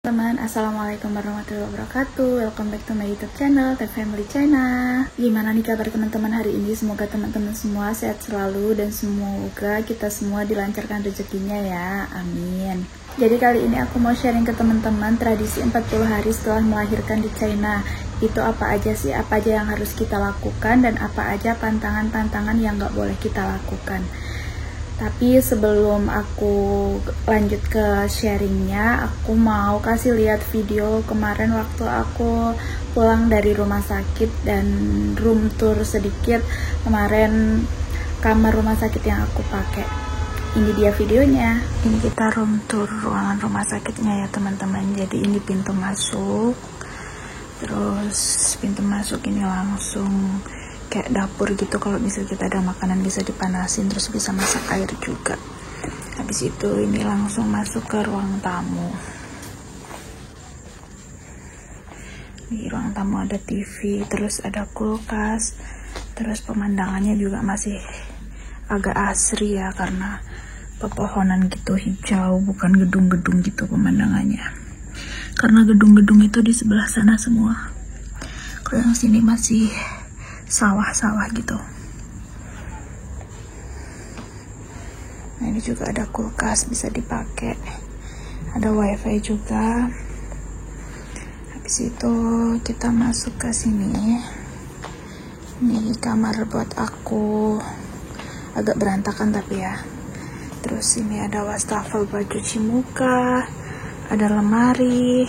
Teman, assalamualaikum warahmatullahi wabarakatuh. Welcome back to my YouTube channel, The Family China. Gimana nih kabar teman-teman hari ini? Semoga teman-teman semua sehat selalu dan semoga kita semua dilancarkan rezekinya ya. Amin. Jadi kali ini aku mau sharing ke teman-teman tradisi 40 hari setelah melahirkan di China. Itu apa aja sih? Apa aja yang harus kita lakukan dan apa aja pantangan-pantangan yang nggak boleh kita lakukan. Tapi sebelum aku lanjut ke sharingnya, aku mau kasih lihat video kemarin waktu aku pulang dari rumah sakit dan room tour sedikit. Kemarin kamar rumah sakit yang aku pakai. Ini dia videonya. Ini kita room tour ruangan rumah sakitnya ya teman-teman. Jadi ini pintu masuk. Terus pintu masuk ini langsung kayak dapur gitu, kalau misalnya kita ada makanan bisa dipanasin, terus bisa masak air juga. Habis itu ini langsung masuk ke ruang tamu. Di ruang tamu ada TV, terus ada kulkas, terus pemandangannya juga masih agak asri ya, karena pepohonan gitu hijau, bukan gedung-gedung gitu pemandangannya. Karena gedung-gedung itu di sebelah sana semua. Kalau yang sini masih sawah-sawah gitu. Nah ini juga ada kulkas bisa dipakai, ada wifi juga. Habis itu kita masuk ke sini. Ini kamar buat aku, agak berantakan tapi ya. Terus ini ada wastafel buat cuci muka, ada lemari.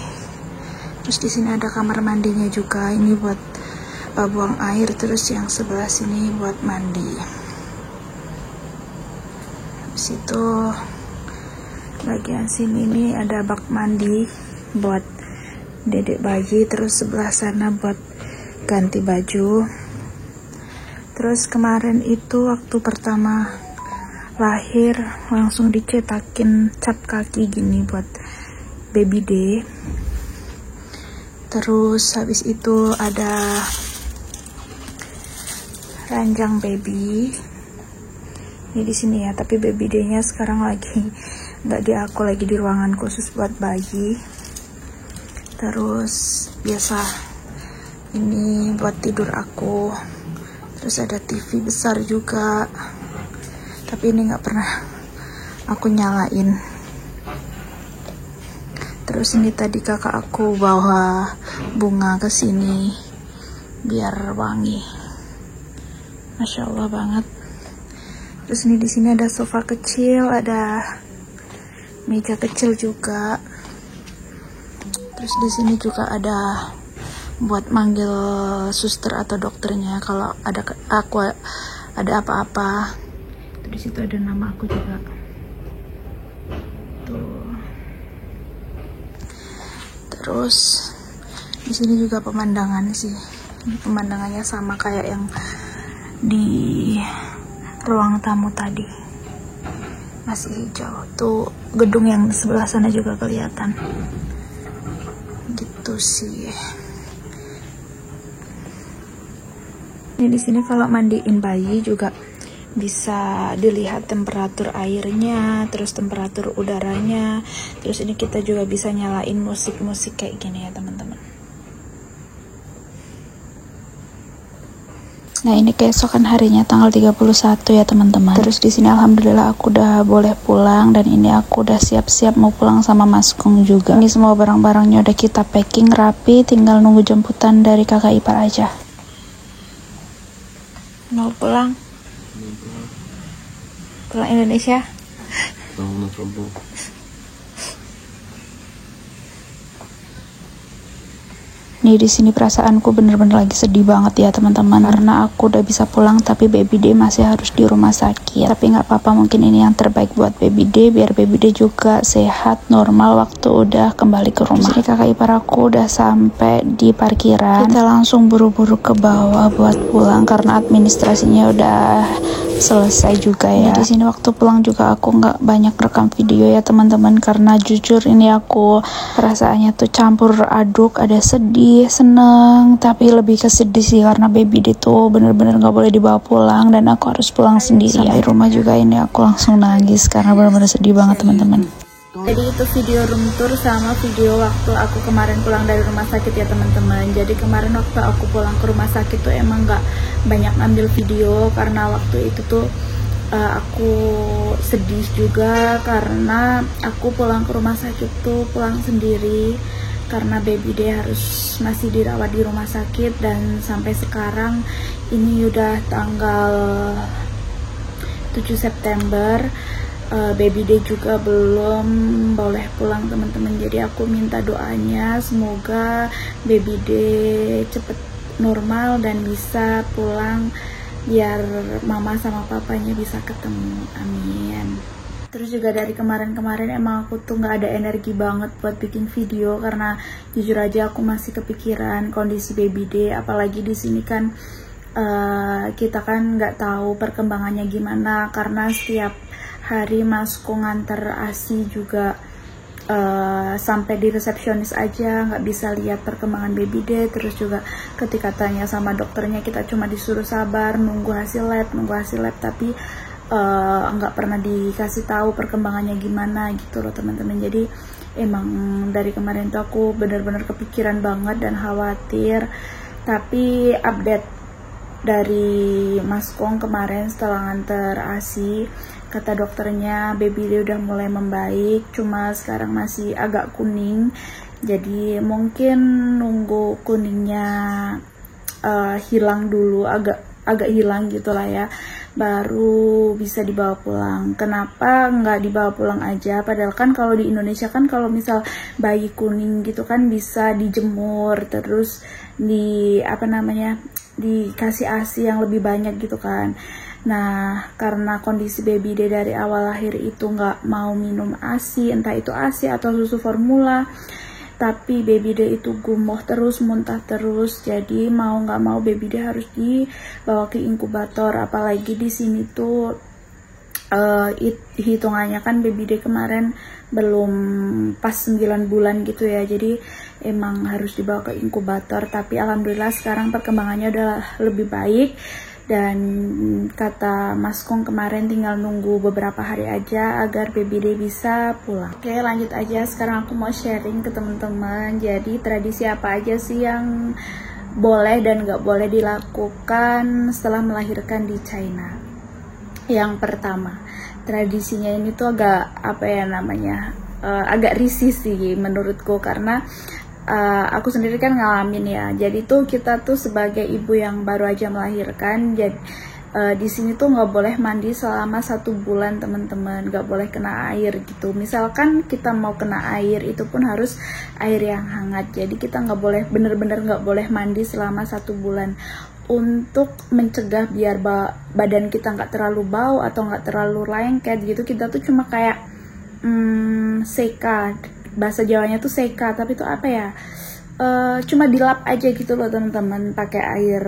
Terus di sini ada kamar mandinya juga, ini buat buang air, terus yang sebelah sini buat mandi. Habis itu bagian sini ini ada bak mandi buat dedek bayi, terus sebelah sana buat ganti baju. Terus kemarin itu waktu pertama lahir langsung dicetakin cap kaki gini buat baby day. Terus habis itu ada ranjang baby ini di sini ya, tapi baby day-nya sekarang lagi nggak di aku, lagi di ruangan khusus buat bayi. Terus biasa ini buat tidur aku. Terus ada TV besar juga, tapi ini nggak pernah aku nyalain. Terus ini tadi kakak aku bawa bunga ke sini biar wangi. Masya Allah banget. Terus ini di sini ada sofa kecil, ada meja kecil juga. Terus di sini juga ada buat manggil suster atau dokternya kalau ada apa-apa. Di situ ada nama aku juga. Tuh. Terus di sini juga pemandangan sih. Pemandangannya sama kayak yang di ruang tamu tadi, masih hijau. Tuh gedung yang sebelah sana juga kelihatan gitu sih. Ini di sini kalau mandiin bayi juga bisa dilihat temperatur airnya, terus temperatur udaranya. Terus ini kita juga bisa nyalain musik-musik kayak gini ya teman-teman. Nah ini keesokan harinya tanggal 31 ya teman-teman. Terus di sini alhamdulillah aku udah boleh pulang, dan ini aku udah siap-siap mau pulang sama Mas Kong juga. Ini semua barang-barangnya udah kita packing rapi, tinggal nunggu jemputan dari kakak ipar aja. Mau pulang? Pulang Indonesia? Nih di sini perasaanku bener-bener lagi sedih banget ya teman-teman, karena aku udah bisa pulang tapi baby day masih harus di rumah sakit. Tapi nggak apa-apa, mungkin ini yang terbaik buat baby day, biar baby day juga sehat normal waktu udah kembali ke rumah. Jadi kakak ipar aku udah sampai di parkiran, kita langsung buru-buru ke bawah buat pulang karena administrasinya udah selesai juga ya. Di sini waktu pulang juga aku nggak banyak rekam video ya teman-teman, karena jujur ini aku perasaannya tuh campur aduk, ada sedih, seneng, tapi lebih ke sedih sih karena baby dia tuh bener-bener nggak boleh dibawa pulang dan aku harus pulang sendiri. Sampai rumah juga ini aku langsung nangis karena bener-bener sedih banget teman-teman. Jadi itu video room tour sama video waktu aku kemarin pulang dari rumah sakit ya teman-teman. Jadi kemarin waktu aku pulang ke rumah sakit tuh emang gak banyak ngambil video karena waktu itu tuh aku sedih juga karena aku pulang ke rumah sakit tuh pulang sendiri karena baby day harus masih dirawat di rumah sakit, dan sampai sekarang ini udah tanggal 7 September, baby day juga belum boleh pulang teman-teman. Jadi aku minta doanya semoga baby day cepet normal dan bisa pulang biar mama sama papanya bisa ketemu, amin. Terus juga dari kemarin-kemarin emang aku tuh nggak ada energi banget buat bikin video karena jujur aja aku masih kepikiran kondisi baby day, apalagi di sini kan kita kan nggak tahu perkembangannya gimana karena setiap hari masku nganter ASI juga sampai di resepsionis aja nggak bisa lihat perkembangan baby day. Terus juga ketika tanya sama dokternya kita cuma disuruh sabar nunggu hasil lab, tapi nggak pernah dikasih tahu perkembangannya gimana gitu loh teman-teman. Jadi emang dari kemarin tuh aku bener-bener kepikiran banget dan khawatir. Tapi update dari Mas Kong kemarin setelah nganter ASI, kata dokternya baby dia udah mulai membaik, cuma sekarang masih agak kuning. Jadi mungkin nunggu kuningnya hilang dulu, agak hilang gitulah ya, baru bisa dibawa pulang. Kenapa nggak dibawa pulang aja? Padahal kan kalau di Indonesia kan kalau misal bayi kuning gitu kan bisa dijemur terus dikasih ASI yang lebih banyak gitu kan. Nah karena kondisi baby day dari awal lahir itu nggak mau minum ASI, entah itu ASI atau susu formula, tapi baby day itu gumoh terus, muntah terus. Jadi mau nggak mau baby day harus dibawa ke inkubator. Apalagi di sini tuh hitungannya kan baby day kemarin belum pas 9 bulan gitu ya, jadi emang harus dibawa ke inkubator. Tapi alhamdulillah sekarang perkembangannya udah lebih baik, dan kata Mas Kong kemarin tinggal nunggu beberapa hari aja agar baby day bisa pulang. Oke lanjut aja, sekarang aku mau sharing ke teman-teman. Jadi tradisi apa aja sih yang boleh dan gak boleh dilakukan setelah melahirkan di China? Yang pertama, tradisinya ini tuh agak agak risih sih menurutku karena aku sendiri kan ngalamin ya. Jadi tuh kita tuh sebagai ibu yang baru aja melahirkan, jadi di sini tuh nggak boleh mandi selama 1 bulan teman-teman, nggak boleh kena air gitu. Misalkan kita mau kena air itu pun harus air yang hangat. Jadi kita nggak boleh, bener-bener nggak boleh mandi selama 1 bulan untuk mencegah biar badan kita nggak terlalu bau atau nggak terlalu lengket gitu. Kita tuh cuma kayak seka, bahasa Jawanya tuh seka, tapi itu apa ya, cuma dilap aja gitu loh teman-teman, pakai air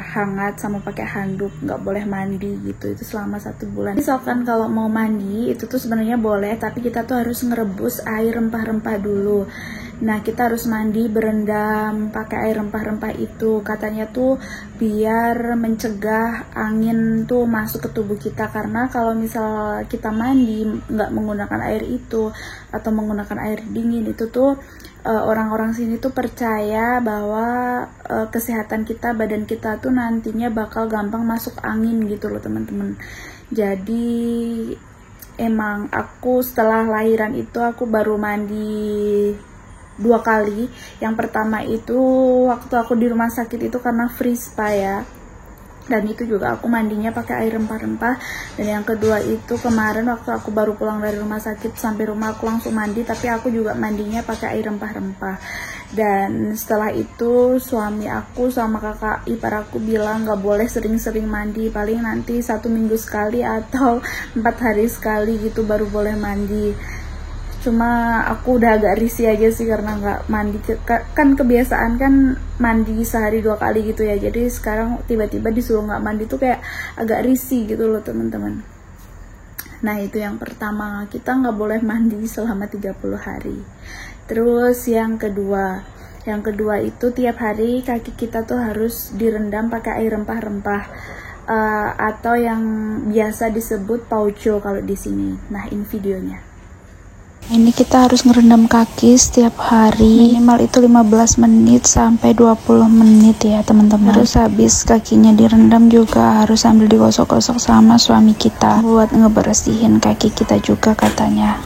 hangat sama pakai handuk. Nggak boleh mandi gitu, itu selama 1 bulan. Misalkan kalau mau mandi itu tuh sebenarnya boleh, tapi kita tuh harus ngerebus air rempah-rempah dulu. Nah kita harus mandi berendam pakai air rempah-rempah itu, katanya tuh biar mencegah angin tuh masuk ke tubuh kita. Karena kalau misal kita mandi nggak menggunakan air itu atau menggunakan air dingin itu tuh orang-orang sini tuh percaya bahwa kesehatan kita, badan kita tuh nantinya bakal gampang masuk angin gitu loh teman-teman. Jadi emang aku setelah lahiran itu aku baru mandi 2 kali. Yang pertama itu waktu aku di rumah sakit itu karena free spa ya, dan itu juga aku mandinya pakai air rempah-rempah. Dan yang kedua itu kemarin waktu aku baru pulang dari rumah sakit, sampai rumah aku langsung mandi, tapi aku juga mandinya pakai air rempah-rempah. Dan setelah itu suami aku sama kakak ipar aku bilang nggak boleh sering-sering mandi, paling nanti 1 minggu sekali atau 4 hari sekali gitu baru boleh mandi. Cuma aku udah agak risih aja sih karena nggak mandi, kan kebiasaan kan mandi sehari 2 kali gitu ya. Jadi sekarang tiba-tiba disuruh nggak mandi tuh kayak agak risih gitu loh teman-teman. Nah itu yang pertama, kita nggak boleh mandi selama 30 hari. Terus yang kedua itu tiap hari kaki kita tuh harus direndam pakai air rempah-rempah, atau yang biasa disebut pauco kalau di sini. Nah ini videonya. Ini kita harus ngerendam kaki setiap hari, minimal itu 15 menit sampai 20 menit ya teman-teman. Terus habis kakinya direndam juga harus sambil digosok-gosok sama suami kita buat ngebersihin kaki kita juga katanya.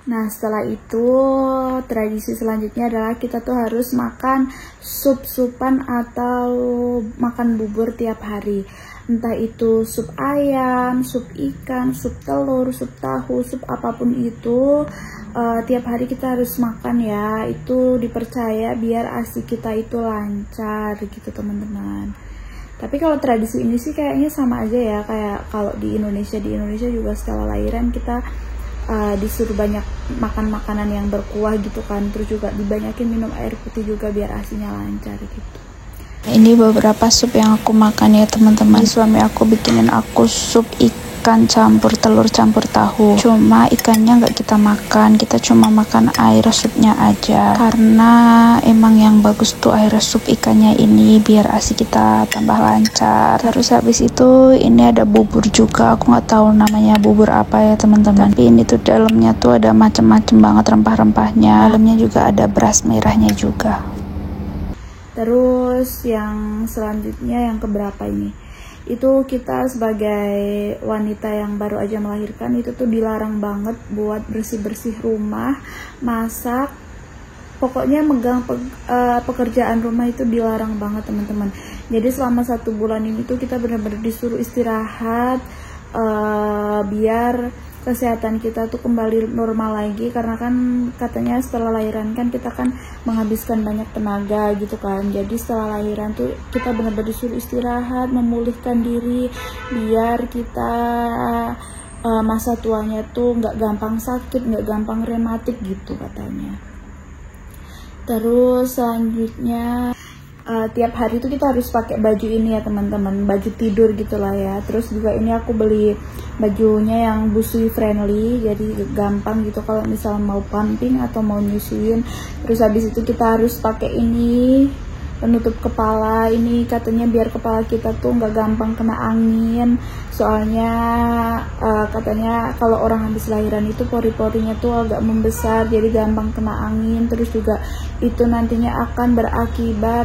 Nah, setelah itu tradisi selanjutnya adalah kita tuh harus makan sup-supan atau makan bubur tiap hari. Entah itu sup ayam, sup ikan, sup telur, sup tahu, sup apapun itu, tiap hari kita harus makan ya. Itu dipercaya biar ASI kita itu lancar gitu teman-teman. Tapi kalau tradisi ini sih kayaknya sama aja ya, kayak kalau di Indonesia juga setelah lahiran kita disuruh banyak makan makanan yang berkuah gitu kan, terus juga dibanyakin minum air putih juga biar ASInya lancar gitu. Ini beberapa sup yang aku makan ya teman-teman. Suami aku bikinin aku sup ikan campur telur campur tahu. Cuma ikannya nggak kita makan, kita cuma makan air supnya aja. Karena emang yang bagus tuh air sup ikannya ini biar ASI kita tambah lancar. Terus habis itu ini ada bubur juga. Aku nggak tahu namanya bubur apa ya teman-teman. Tapi ini tuh dalamnya tuh ada macem-macem banget rempah-rempahnya. Dalamnya juga ada beras merahnya juga. Terus yang selanjutnya yang keberapa ini? Itu kita sebagai wanita yang baru aja melahirkan itu tuh dilarang banget buat bersih-bersih rumah, masak. Pokoknya megang pekerjaan rumah itu dilarang banget teman-teman. Jadi selama 1 bulan ini tuh kita benar-benar disuruh istirahat biar kesehatan kita tuh kembali normal lagi, karena kan katanya setelah lahiran kan kita kan menghabiskan banyak tenaga gitu kan. Jadi setelah lahiran tuh kita benar-benar disuruh istirahat, memulihkan diri biar kita masa tuanya tuh nggak gampang sakit, nggak gampang rematik gitu katanya. Terus selanjutnya tiap hari itu kita harus pakai baju ini ya teman-teman, baju tidur gitulah ya. Terus juga ini aku beli bajunya yang busui friendly, jadi gampang gitu kalau misal mau pumping atau mau nyusuin. Terus habis itu kita harus pakai ini penutup kepala, ini katanya biar kepala kita tuh nggak gampang kena angin. Soalnya katanya kalau orang habis lahiran itu pori-porinya tuh agak membesar, jadi gampang kena angin. Terus juga itu nantinya akan berakibat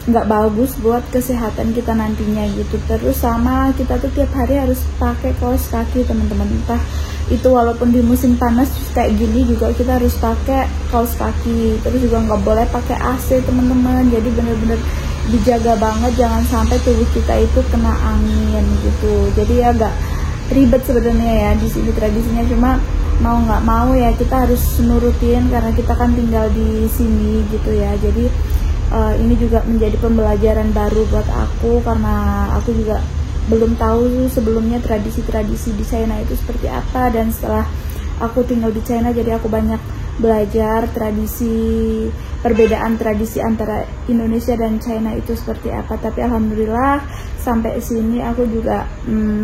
nggak bagus buat kesehatan kita nantinya gitu. Terus sama kita tuh tiap hari harus pakai kaos kaki teman-teman, entah itu walaupun di musim panas kayak gini juga kita harus pakai kaos kaki. Terus juga nggak boleh pakai AC teman-teman, jadi bener-bener dijaga banget jangan sampai tubuh kita itu kena angin gitu. Jadi agak ribet sebenarnya ya di sini tradisinya, cuma mau nggak mau ya kita harus nurutin karena kita kan tinggal di sini gitu ya. Jadi ini juga menjadi pembelajaran baru buat aku, karena aku juga belum tahu sebelumnya tradisi-tradisi di China itu seperti apa, dan setelah aku tinggal di China jadi aku banyak belajar perbedaan tradisi antara Indonesia dan China itu seperti apa. Tapi alhamdulillah sampai sini aku juga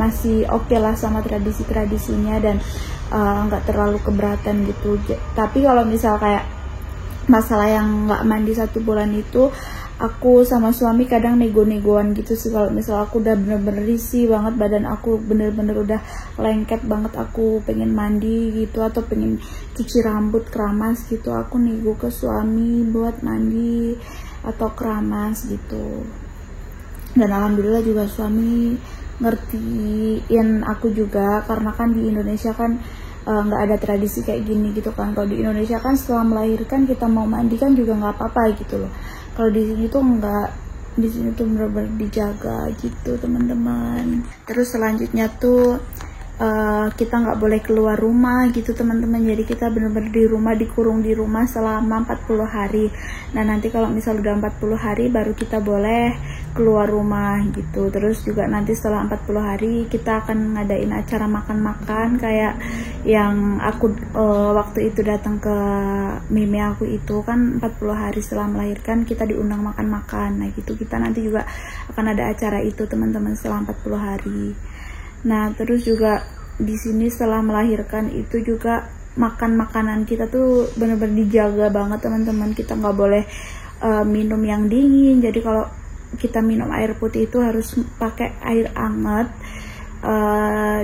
masih oke lah sama tradisi-tradisinya dan nggak terlalu keberatan gitu. Tapi kalau misal kayak masalah yang nggak mandi 1 bulan itu, aku sama suami kadang nego-negoan gitu sih. Kalau misal aku udah bener-bener risih banget, badan aku bener-bener udah lengket banget, aku pengen mandi gitu atau pengen cuci rambut keramas gitu, aku nego ke suami buat mandi atau keramas gitu. Dan alhamdulillah juga suami ngertiin aku juga, karena kan di Indonesia kan nggak ada tradisi kayak gini gitu kan. Kalau di Indonesia kan setelah melahirkan kita mau mandi kan juga nggak apa-apa gitu loh. Kalau di sini tuh enggak, di sini tuh bener-bener dijaga gitu teman-teman. Terus selanjutnya tuh kita nggak boleh keluar rumah gitu teman-teman. Jadi kita bener-bener di rumah, dikurung di rumah selama 40 hari. Nah nanti kalau misal udah 40 hari baru kita boleh keluar rumah gitu. Terus juga nanti setelah 40 hari kita akan ngadain acara makan-makan kayak yang aku waktu itu datang ke mimi aku itu kan 40 hari setelah melahirkan kita diundang makan-makan. Nah gitu kita nanti juga akan ada acara itu teman-teman setelah 40 hari. Nah terus juga di sini setelah melahirkan itu juga makan makanan kita tuh bener-bener dijaga banget teman-teman. Kita nggak boleh minum yang dingin. Jadi kalau kita minum air putih itu harus pakai air hangat.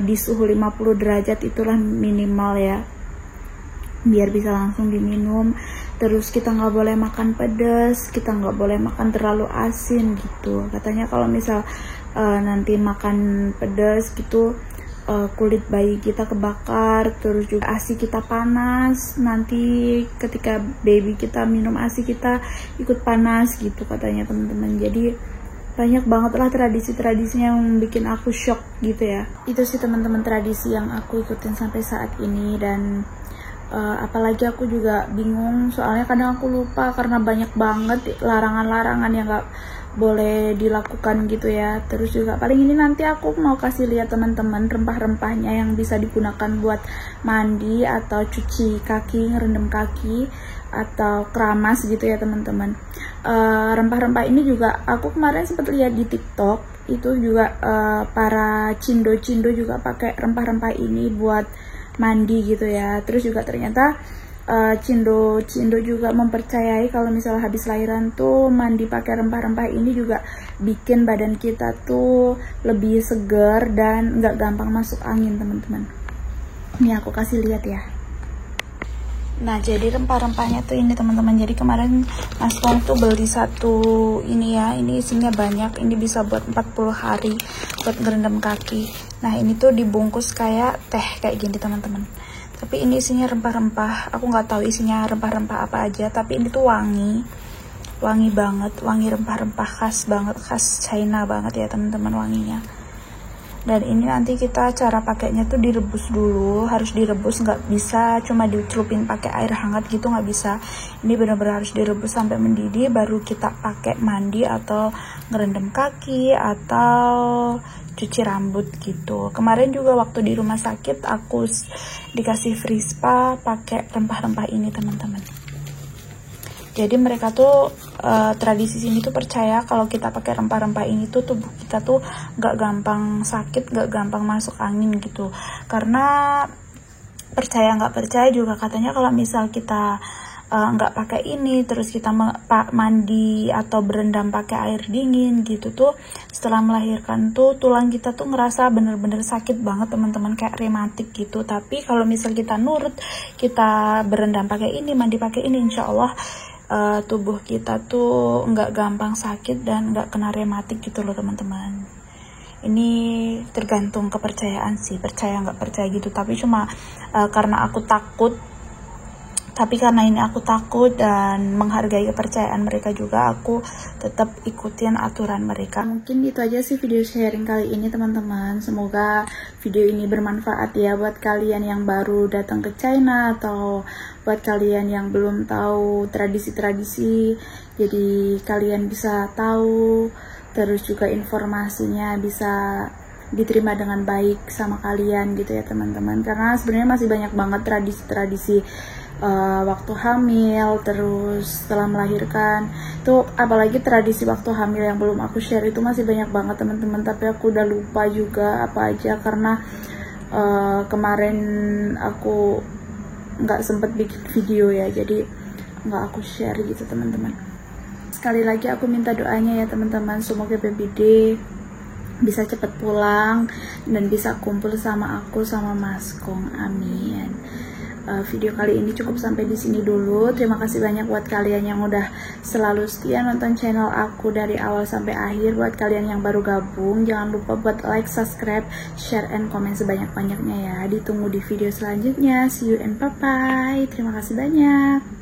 di suhu 50 derajat itulah minimal ya, biar bisa langsung diminum. Terus kita nggak boleh makan pedas, kita nggak boleh makan terlalu asin gitu. Katanya kalau misal nanti makan pedas gitu, kulit bayi kita kebakar, terus juga ASI kita panas, nanti ketika baby kita minum ASI kita ikut panas gitu katanya teman-teman. Jadi banyak banget lah tradisi-tradisinya yang bikin aku shock gitu ya. Itu sih teman-teman tradisi yang aku ikutin sampai saat ini. Dan apalagi aku juga bingung, soalnya kadang aku lupa karena banyak banget larangan-larangan yang gak boleh dilakukan gitu ya. Terus juga paling ini nanti aku mau kasih lihat teman-teman rempah-rempahnya yang bisa digunakan buat mandi atau cuci kaki, ngerendam kaki atau keramas gitu ya teman-teman. Rempah-rempah ini juga aku kemarin sempat lihat di TikTok, itu juga para cindo-cindo juga pakai rempah-rempah ini buat mandi gitu ya. Terus juga ternyata cindo juga mempercayai kalau misalnya habis lahiran tuh mandi pakai rempah-rempah ini juga bikin badan kita tuh lebih segar dan nggak gampang masuk angin teman-teman. Ini aku kasih lihat ya. Nah, jadi rempah-rempahnya tuh ini teman-teman. Jadi kemarin Mas Kong tuh beli satu ini ya. Ini isinya banyak. Ini bisa buat 40 hari buat ngerendam kaki. Nah, ini tuh dibungkus kayak teh kayak gini teman-teman. Tapi ini isinya rempah-rempah. Aku nggak tahu isinya rempah-rempah apa aja. Tapi ini tuh wangi. Wangi banget. Wangi rempah-rempah khas banget. Khas China banget ya teman-teman wanginya. Dan ini nanti kita cara pakainya tuh direbus dulu, harus direbus, nggak bisa cuma dicelupin pakai air hangat gitu, nggak bisa. Ini benar-benar harus direbus sampai mendidih, baru kita pakai mandi atau ngerendam kaki atau cuci rambut gitu. Kemarin juga waktu di rumah sakit aku dikasih free spa pakai rempah-rempah ini teman-teman. Jadi mereka tuh tradisi sini tuh percaya kalau kita pakai rempah-rempah ini tuh tubuh kita tuh nggak gampang sakit, nggak gampang masuk angin gitu. Karena percaya nggak percaya juga katanya kalau misal kita nggak pakai ini terus kita mandi atau berendam pakai air dingin gitu tuh, setelah melahirkan tuh tulang kita tuh ngerasa bener-bener sakit banget teman-teman, kayak rematik gitu. Tapi kalau misal kita nurut, kita berendam pakai ini, mandi pakai ini, insya Allah tubuh kita tuh nggak gampang sakit dan nggak kena rematik gitu loh teman-teman. Ini tergantung kepercayaan sih, percaya nggak percaya gitu. Tapi cuma karena aku takut, karena ini aku takut dan menghargai kepercayaan mereka juga, aku tetap ikutin aturan mereka. Mungkin itu aja sih video sharing kali ini teman-teman. Semoga video ini bermanfaat ya buat kalian yang baru datang ke China atau buat kalian yang belum tahu tradisi-tradisi. Jadi kalian bisa tahu, terus juga informasinya bisa diterima dengan baik sama kalian gitu ya teman-teman. Karena sebenarnya masih banyak banget tradisi-tradisi waktu hamil, terus setelah melahirkan tuh, apalagi tradisi waktu hamil yang belum aku share itu masih banyak banget teman-teman. Tapi aku udah lupa juga apa aja karena kemarin aku nggak sempet bikin video ya, jadi nggak aku share gitu teman-teman. Sekali lagi aku minta doanya ya teman-teman, semoga baby D bisa cepet pulang dan bisa kumpul sama aku sama Mas Kong, amin. Video kali ini cukup sampai di sini dulu. Terima kasih banyak buat kalian yang udah selalu setia nonton channel aku dari awal sampai akhir. Buat kalian yang baru gabung, jangan lupa buat like, subscribe, share, and komen sebanyak-banyaknya ya. Ditunggu di video selanjutnya. See you and bye-bye. Terima kasih banyak.